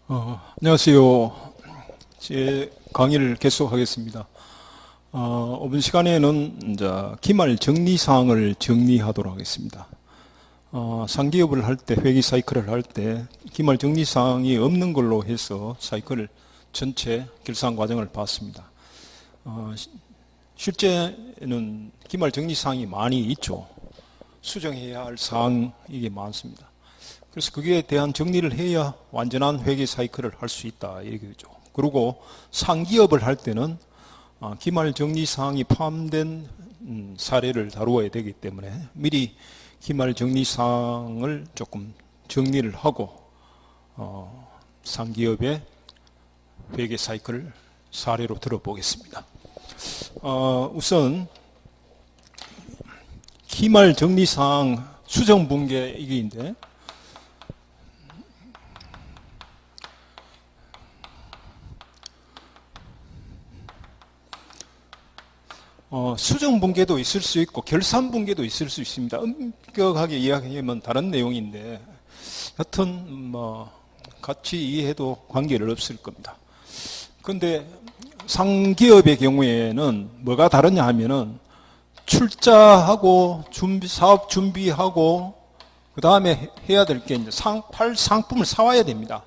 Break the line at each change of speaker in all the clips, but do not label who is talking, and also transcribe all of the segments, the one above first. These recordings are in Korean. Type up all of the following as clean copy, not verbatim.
안녕하세요. 제 강의를 계속하겠습니다. 이번 시간에는 이제 기말 정리 사항을 정리하도록 하겠습니다. 상기업을 할 때, 회계 사이클을 할 때 기말 정리 사항이 없는 걸로 해서 사이클을 전체 결산 과정을 봤습니다. 실제는 기말 정리 사항이 많이 있죠. 수정해야 할 사항 이게 많습니다. 그래서 거기에 대한 정리를 해야 완전한 회계 사이클을 할 수 있다 이거죠. 그리고 상기업을 할 때는 기말 정리 사항이 포함된 사례를 다루어야 되기 때문에 미리 기말 정리 사항을 조금 정리를 하고 상기업의 회계 사이클을 사례로 들어보겠습니다. 우선 기말 정리 사항 수정 분계 이게인데 수정 분계도 있을 수 있고 결산 분계도 있을 수 있습니다. 엄격하게 이야기하면 다른 내용인데 여튼 같이 이해해도 관계를 없을 겁니다. 그런데 상기업의 경우에는 뭐가 다르냐 하면은 출자하고 사업 준비하고 그 다음에 해야 될 게 이제 상품을 사와야 됩니다.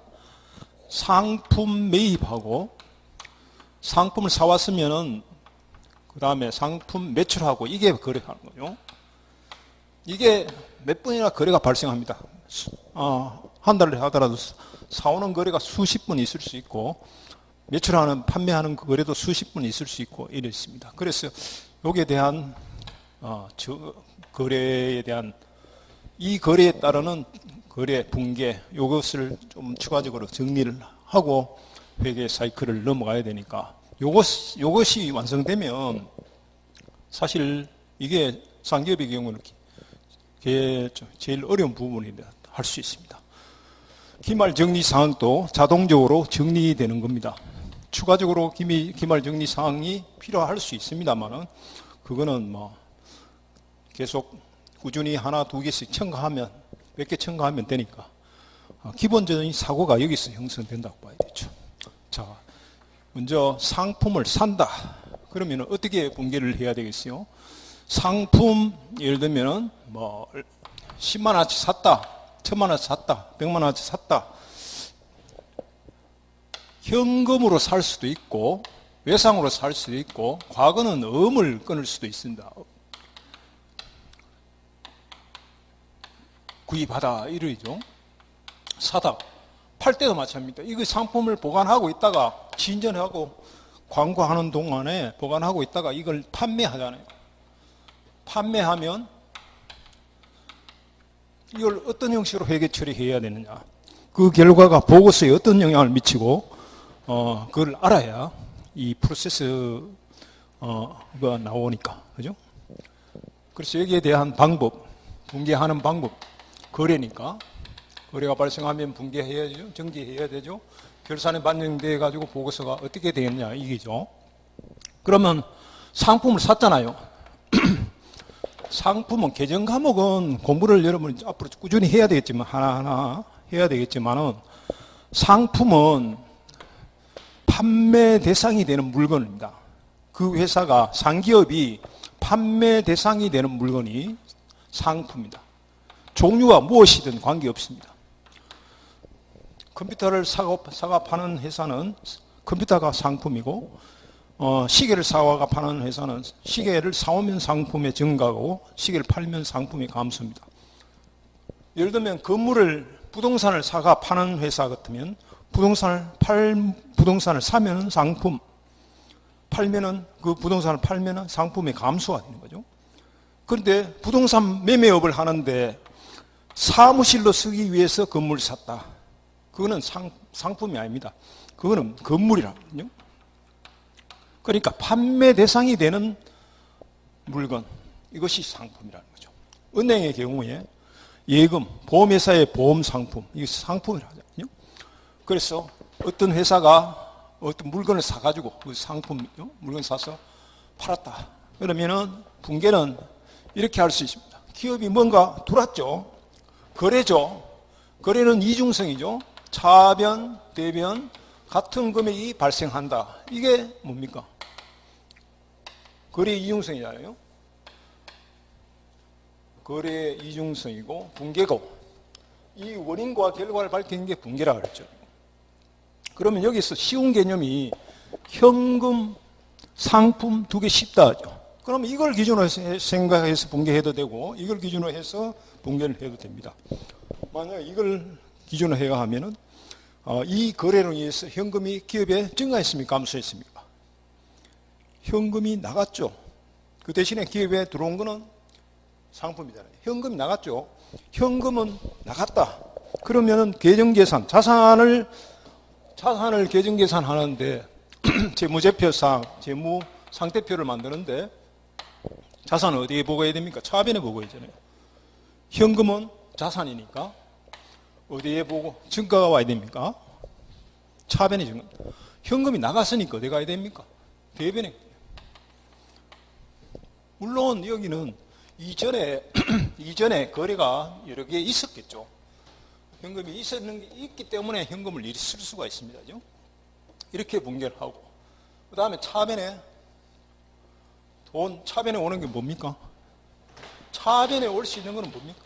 상품 매입하고 상품을 사왔으면은 그 다음에 상품 매출하고 이게 거래하는 거죠. 이게 몇 번이나 거래가 발생합니다. 한 달에 하더라도 사오는 거래가 수십 번 있을 수 있고 매출하는 판매하는 거래도 수십 번 있을 수 있고 이랬습니다. 그래서 여기에 대한 거래에 대한 이 거래에 따르는 거래 분계 이것을 좀 추가적으로 정리를 하고 회계 사이클을 넘어가야 되니까 요것이 완성되면 사실 이게 상기업의 경우는 제일 어려운 부분이라 할 수 있습니다. 기말 정리 사항도 자동적으로 정리되는 겁니다. 추가적으로 기말 정리 사항이 필요할 수 있습니다만은 그거는 계속 꾸준히 하나 두 개씩 첨가하면 몇 개 첨가하면 되니까 기본적인 사고가 여기서 형성된다고 봐야 되죠. 자. 먼저 상품을 산다. 그러면 어떻게 분계를 해야 되겠어요? 상품 예를 들면 10만 원어치 샀다. 1000만 원어치 샀다. 100만 원어치 샀다. 현금으로 살 수도 있고 외상으로 살 수도 있고 과거는 음을 끊을 수도 있습니다. 구입하다 이러죠. 사다. 팔 때도 마찬가지입니다. 이거 상품을 보관하고 있다가 진전하고 광고하는 동안에 보관하고 있다가 이걸 판매하잖아요. 판매하면 이걸 어떤 형식으로 회계 처리해야 되느냐. 그 결과가 보고서에 어떤 영향을 미치고 그걸 알아야 이 프로세스가 나오니까. 그죠? 그래서 여기에 대한 방법, 분계하는 방법, 거래니까 거래가 발생하면 분계해야죠. 정지해야 되죠. 결산에 반영돼 가지고 보고서가 어떻게 되겠냐 이게죠. 그러면 상품을 샀잖아요. 상품은 계정 과목은 공부를 여러분이 앞으로 꾸준히 해야 되겠지만 하나하나 해야 되겠지만은 상품은 판매 대상이 되는 물건입니다. 그 회사가 상기업이 판매 대상이 되는 물건이 상품입니다. 종류가 무엇이든 관계없습니다. 컴퓨터를 사가 파는 회사는 컴퓨터가 상품이고 시계를 사와가 파는 회사는 시계를 사오면 상품의 증가고 시계를 팔면 상품의 감소입니다. 예를 들면 부동산을 사가 파는 회사 같으면 부동산을 사면 상품, 그 부동산을 팔면 상품의 감소가 되는 거죠. 그런데 부동산 매매업을 하는데 사무실로 쓰기 위해서 건물을 샀다. 그거는 상품이 아닙니다. 그거는 건물이라거든요. 그러니까 판매 대상이 되는 물건, 이것이 상품이라는 거죠. 은행의 경우에 예금, 보험회사의 보험 상품, 이게 상품이라거든요. 그래서 어떤 회사가 어떤 물건을 사가지고 그 상품이죠. 물건 사서 팔았다. 그러면은 분계는 이렇게 할 수 있습니다. 기업이 뭔가 들어왔죠. 거래죠. 거래는 이중성이죠. 차변, 대변 같은 금액이 발생한다. 이게 뭡니까? 거래 이중성이잖아요. 거래 이중성이고 붕괴고, 이 원인과 결과를 밝히는 게 붕괴라고 그랬죠. 그러면 여기서 쉬운 개념이 현금, 상품 두 개 쉽다 하죠. 그럼 이걸 기준으로 생각해서 붕괴해도 되고, 이걸 기준으로 해서 붕괴를 해도 됩니다. 만약 이걸 기준으로 해야 하면은, 이 거래로 인해서 현금이 기업에 증가했습니까? 감소했습니까? 현금이 나갔죠. 그 대신에 기업에 들어온 거는 상품이잖아요. 현금이 나갔죠. 현금은 나갔다. 그러면은 계정계산, 자산을 계정계산하는데 재무제표상 재무 상태표를 만드는데 자산은 어디에 보고해야 됩니까? 차변에 보고해야 되잖아요. 현금은 자산이니까 어디에 보고 증가가 와야 됩니까? 차변에 증가. 현금이 나갔으니까 어디 가야 됩니까? 대변에. 물론 여기는 이전에 거래가 여러 개 있었겠죠. 현금이 있기 때문에 현금을 이리 쓸 수가 있습니다. 그죠? 이렇게 분개를 하고, 그 다음에 차변에 차변에 오는 게 뭡니까? 차변에 올 수 있는 것은 뭡니까?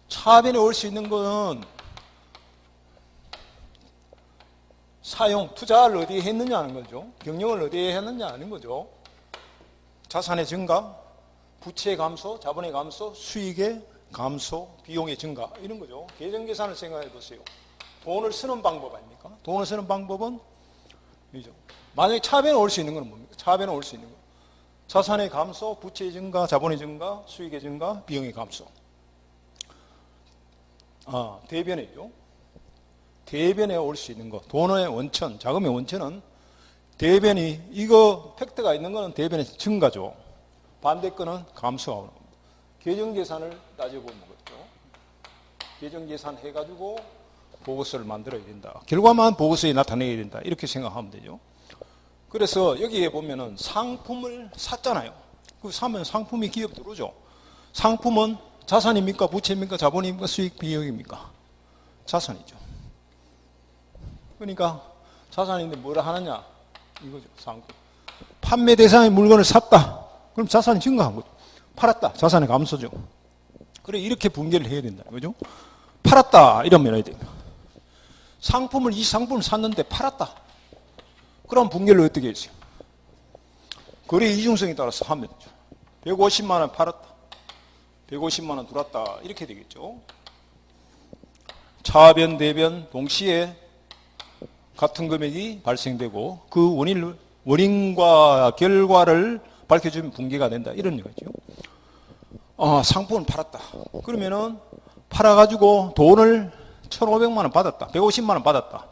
차변에 올 수 있는 것은 투자를 어디에 했느냐 하는 거죠. 경영을 어디에 했느냐 하는 거죠. 자산의 증가, 부채의 감소, 자본의 감소, 수익의 감소, 비용의 증가, 이런 거죠. 계정계산을 생각해 보세요. 돈을 쓰는 방법 아닙니까? 돈을 쓰는 방법은 이죠. 만약에 차변에 올 수 있는 건 뭡니까? 차변에 올 수 있는 거. 자산의 감소, 부채의 증가, 자본의 증가, 수익의 증가, 비용의 감소. 대변이죠. 대변에 올 수 있는 거. 돈의 원천, 자금의 원천은 대변이, 이거 팩트가 있는 거는 대변의 증가죠. 반대 거는 감소가 오는 겁니다. 계정계산을 따져보는 거죠. 계정계산 해가지고 보고서를 만들어야 된다. 결과만 보고서에 나타내야 된다. 이렇게 생각하면 되죠. 그래서 여기에 보면은 상품을 샀잖아요. 그 사면 상품이 기업 들어오죠. 상품은 자산입니까? 부채입니까? 자본입니까? 수익 비용입니까? 자산이죠. 그러니까 자산인데 뭐라 하느냐? 이거죠. 상품. 판매 대상의 물건을 샀다. 그럼 자산이 증가한 거죠. 팔았다. 자산의 감소죠. 그래, 이렇게 분개를 해야 된다. 그죠? 팔았다. 이러면 해야 됩니다. 이 상품을 샀는데 팔았다. 그럼 분개를 어떻게 했어요? 거래 이중성에 따라서 하면 되죠. 150만 원 팔았다. 150만 원 들어왔다. 이렇게 되겠죠. 차변, 대변 동시에 같은 금액이 발생되고 그 원인과 결과를 밝혀주면 분개가 된다. 이런 얘기죠. 상품을 팔았다. 그러면은 팔아가지고 돈을 1,500만 원 받았다. 150만 원 받았다.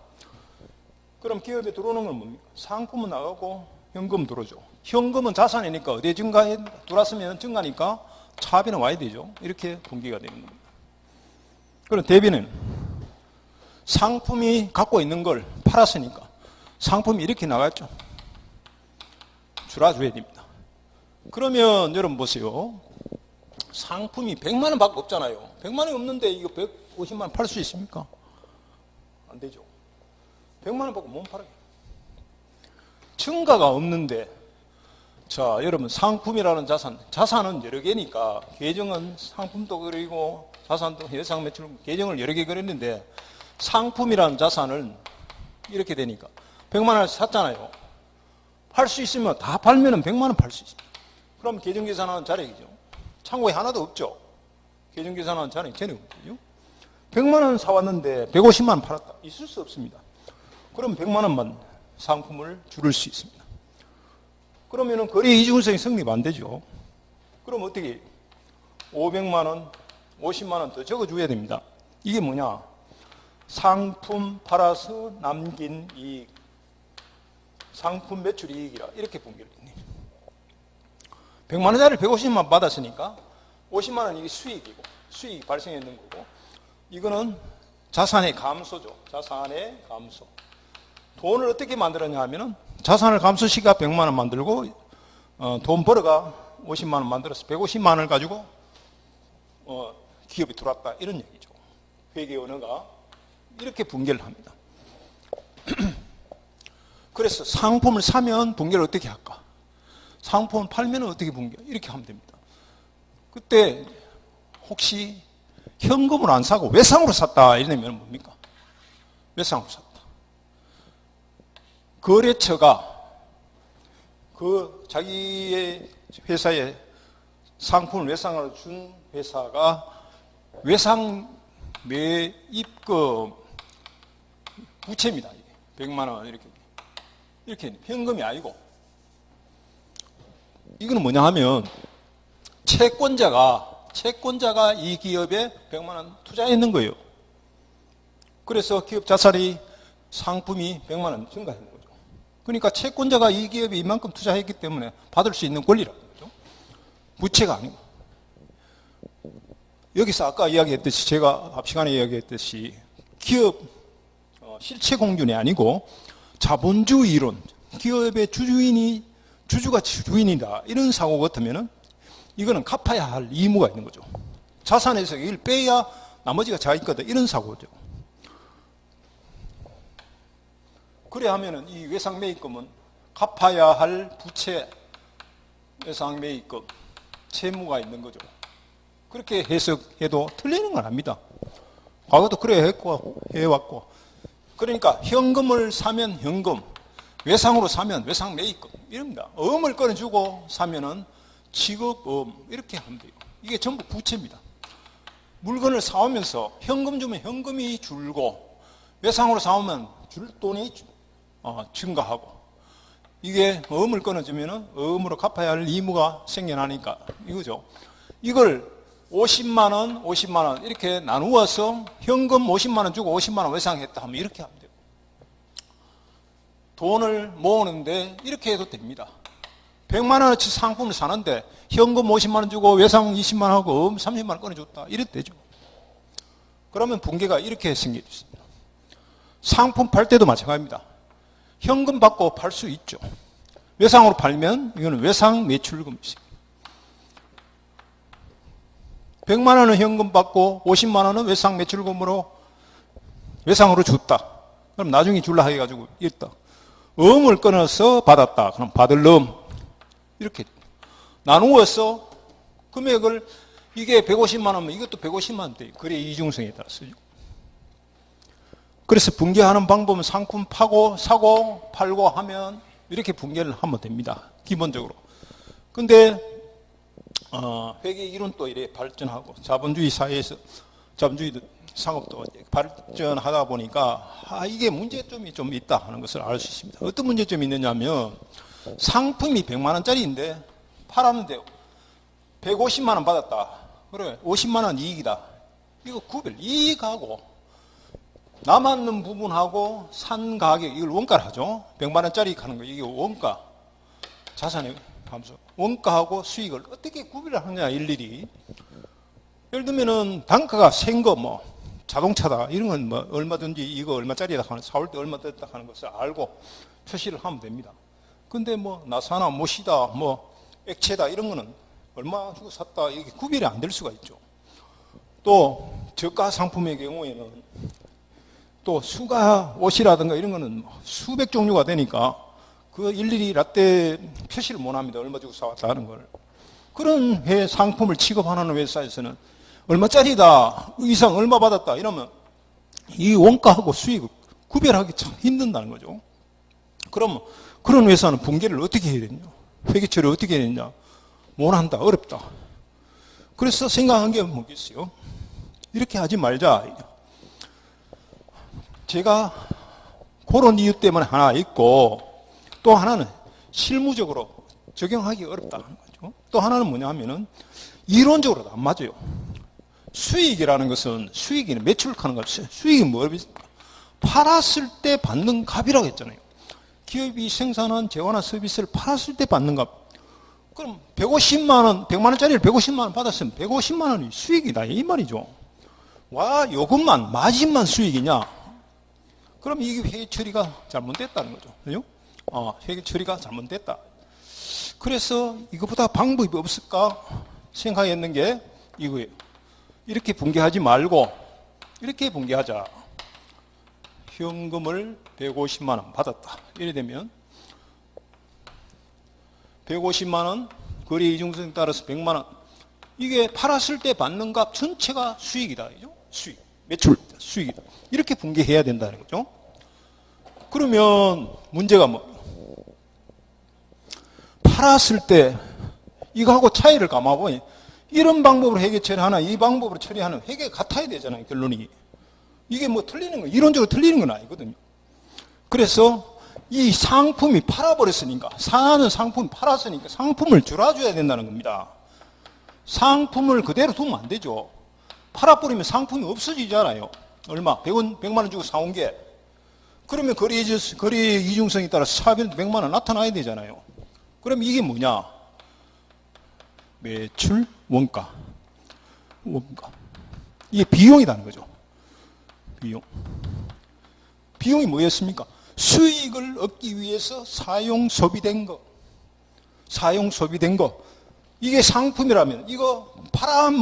그럼 기업에 들어오는 건 뭡니까? 상품은 나가고 현금 들어오죠. 현금은 자산이니까 어디에 들어왔으면 증가니까 차변에 와야 되죠. 이렇게 분개가 되는 겁니다. 그럼 대변은 상품이 갖고 있는 걸 팔았으니까 상품이 이렇게 나갔죠. 줄여줘야 됩니다. 그러면 여러분 보세요. 상품이 100만 원 밖에 없잖아요. 100만 원이 없는데 이거 150만 원 팔 수 있습니까? 안 되죠. 100만 원 받고 못 팔아요. 증가가 없는데, 자, 여러분 상품이라는 자산은 여러 개니까 계정은 상품도 그리고 자산도 예상 매출 계정을 여러 개 그렸는데 상품이라는 자산은 이렇게 되니까 100만 원을 샀잖아요. 팔 수 있으면 다 팔면은 100만 원 팔 수 있어요. 그럼 계정계산하는 자력이죠. 창고에 하나도 없죠. 계정계산하는 자력이 전혀 없거든요. 100만 원 사왔는데 150만 원 팔았다. 있을 수 없습니다. 그럼 100만 원만 상품을 줄일 수 있습니다. 그러면은 거래 이중성이 성립 안 되죠. 그럼 어떻게 해요? 500만 원, 50만 원 더 적어줘야 됩니다. 이게 뭐냐? 상품 팔아서 남긴 이익, 상품 매출 이익이라 이렇게 분개를 했네요. 100만 원짜리를 150만 받았으니까 50만 원 이게 수익이고, 수익이 발생했는 거고, 이거는 자산의 감소죠. 자산의 감소. 돈을 어떻게 만들었냐 하면은 자산을 감소시가 100만 원 만들고 돈 벌어가 50만 원 만들어서 150만 원을 가지고 기업이 들어왔다 이런 얘기죠. 회계 언어가 이렇게 붕괴를 합니다. 그래서 상품을 사면 붕괴를 어떻게 할까? 상품을 팔면 어떻게 붕괴? 이렇게 하면 됩니다. 그때 혹시 현금으로 안 사고 외상으로 샀다 이러면 뭡니까? 외상으로 샀다. 거래처가 그 자기의 회사에 상품을 외상으로 준 회사가 외상 매입금 부채입니다. 100만 원 이렇게 현금이 아니고 이거는 뭐냐 하면 채권자가 이 기업에 100만 원 투자했는 거예요. 그래서 기업 자산이 상품이 100만 원 증가했는 거죠. 그러니까 채권자가 이 기업에 이만큼 투자했기 때문에 받을 수 있는 권리라는 거죠. 부채가 아니고. 여기서 아까 이야기했듯이 제가 앞 시간에 이야기했듯이 기업 실체 공존이 아니고 자본주의 이론, 기업의 주주가 주인이다 이런 사고 같으면은 이거는 갚아야 할 의무가 있는 거죠. 자산에서 이걸 빼야 나머지가 자기 거다 이런 사고죠. 그래 하면은 이 외상 매입금은 갚아야 할 부채 외상 매입금 채무가 있는 거죠. 그렇게 해석해도 틀리는 건 아닙니다. 과거도 그래 해왔고. 그러니까 현금을 사면 현금, 외상으로 사면 외상 매입금 이럽니다. 어음을 꺼내주고 사면은 지급어음 이렇게 하면 돼요. 이게 전부 부채입니다. 물건을 사오면서 현금 주면 현금이 줄고 외상으로 사오면 줄 돈이 증가하고 이게 어음을 끊어주면은 어음으로 갚아야 할 의무가 생겨나니까 이거죠. 이걸 50만 원 이렇게 나누어서 현금 50만 원 주고 50만 원 외상했다 하면 이렇게 하면 돼요. 돈을 모으는데 이렇게 해도 됩니다. 100만 원어치 상품을 사는데 현금 50만 원 주고 외상 20만 원 하고 어음 30만 원 꺼내줬다. 이래도 되죠. 그러면 붕괴가 이렇게 생길 수 있습니다. 상품 팔 때도 마찬가지입니다. 현금 받고 팔 수 있죠. 외상으로 팔면 이거는 외상 매출금입니다. 100만 원은 현금 받고 50만 원은 외상 매출금으로 외상으로 줬다. 그럼 나중에 줄라 해가지고 있다. 어음을 끊어서 받았다. 그럼 받을 놈 이렇게 나누어서 금액을 이게 150만 원이면 이것도 150만 원대 거래 이중성에 따라서죠. 그래서 붕괴하는 방법은 상품 사고 팔고 하면 이렇게 붕괴를 하면 됩니다. 기본적으로. 근데 회계 이론도 이래 발전하고 자본주의 사회에서 자본주의 상업도 발전하다 보니까 이게 문제점이 좀 있다 하는 것을 알 수 있습니다. 어떤 문제점이 있느냐면 상품이 100만 원짜리인데 팔았는데 150만 원 받았다. 그래 50만 원 이익이다. 이거 구별 이익하고 남았는 부분하고 산 가격 이걸 원가를 하죠. 100만 원짜리 하는 거 이게 원가 자산의 감소 원가하고 수익을 어떻게 구별을 하느냐 일일이. 예를 들면은 단가가 센 거 뭐 자동차다 이런 건 뭐 얼마든지 이거 얼마짜리다 하는 사올 때 얼마 됐다 하는 것을 알고 표시를 하면 됩니다. 근데 뭐 나사나 못이다 뭐 액체다 이런 거는 얼마 주고 샀다 이게 구별이 안 될 수가 있죠. 또 저가 상품의 경우에는 또 수가 옷이라든가 이런 거는 수백 종류가 되니까 그 일일이 라떼 표시를 못 합니다. 얼마 주고 사왔다 하는 걸. 그런 상품을 취급하는 회사에서는 얼마짜리다, 이상 얼마 받았다 이러면 이 원가하고 수익을 구별하기 참 힘든다는 거죠. 그러면 그런 회사는 붕괴를 어떻게 해야 되냐? 회계 처리를 어떻게 해야 되냐? 못 한다, 어렵다. 그래서 생각한 게 뭐겠어요? 이렇게 하지 말자. 제가 그런 이유 때문에 하나 있고 또 하나는 실무적으로 적용하기 어렵다는 거죠. 또 하나는 뭐냐 하면은 이론적으로도 안 맞아요. 수익이라는 것은 수익이 매출하는 것 수익이 뭐입니까? 팔았을 때 받는 값이라고 했잖아요. 기업이 생산한 재화나 서비스를 팔았을 때 받는 값. 그럼 150만 원, 100만 원짜리를 150만 원 받았으면 150만 원이 수익이다 이 말이죠. 와 요것만 마진만 수익이냐? 그럼 이게 회계 처리가 잘못됐다는 거죠. 그죠? 회계 처리가 잘못됐다. 그래서 이거보다 방법이 없을까 생각했는 게 이거예요. 이렇게 분개하지 말고 이렇게 분개하자. 현금을 150만 원 받았다. 이래 되면 150만 원, 거래 이중성에 따라서 100만 원. 이게 팔았을 때 받는 값 전체가 수익이다. 그죠? 수익. 매출 수익이다. 이렇게 분개해야 된다는 거죠. 그러면 문제가 뭐? 팔았을 때 이거하고 차이를 감아보니 이런 방법으로 회계 처리하나 이 방법으로 처리하는 회계가 같아야 되잖아요. 결론이. 이게 뭐 틀리는 거, 이론적으로 틀리는 건 아니거든요. 그래서 이 상품이 팔아버렸으니까, 사는 상품이 팔았으니까 상품을 줄여줘야 된다는 겁니다. 상품을 그대로 두면 안 되죠. 팔아버리면 상품이 없어지잖아요. 얼마? 100만 원 주고 사온 게. 그러면 거래 이중성에 따라서 차변 100만 원 나타나야 되잖아요. 그럼 이게 뭐냐? 매출 원가. 이게 비용이라는 거죠. 비용이 뭐였습니까? 수익을 얻기 위해서 사용 소비된 거. 이게 상품이라면 이거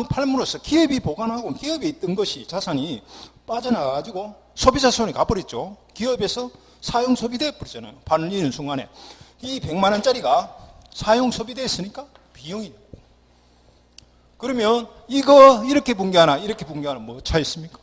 팔므로써 기업이 보관하고 기업에 있던 것이 자산이 빠져나가가지고 소비자 손에 가버렸죠. 기업에서 사용 소비돼 버렸잖아요. 팔리는 순간에. 이 100만 원짜리가 사용 소비됐으니까 비용이. 그러면 이거 이렇게 분개하나 이렇게 분개하나 뭐 차이 있습니까?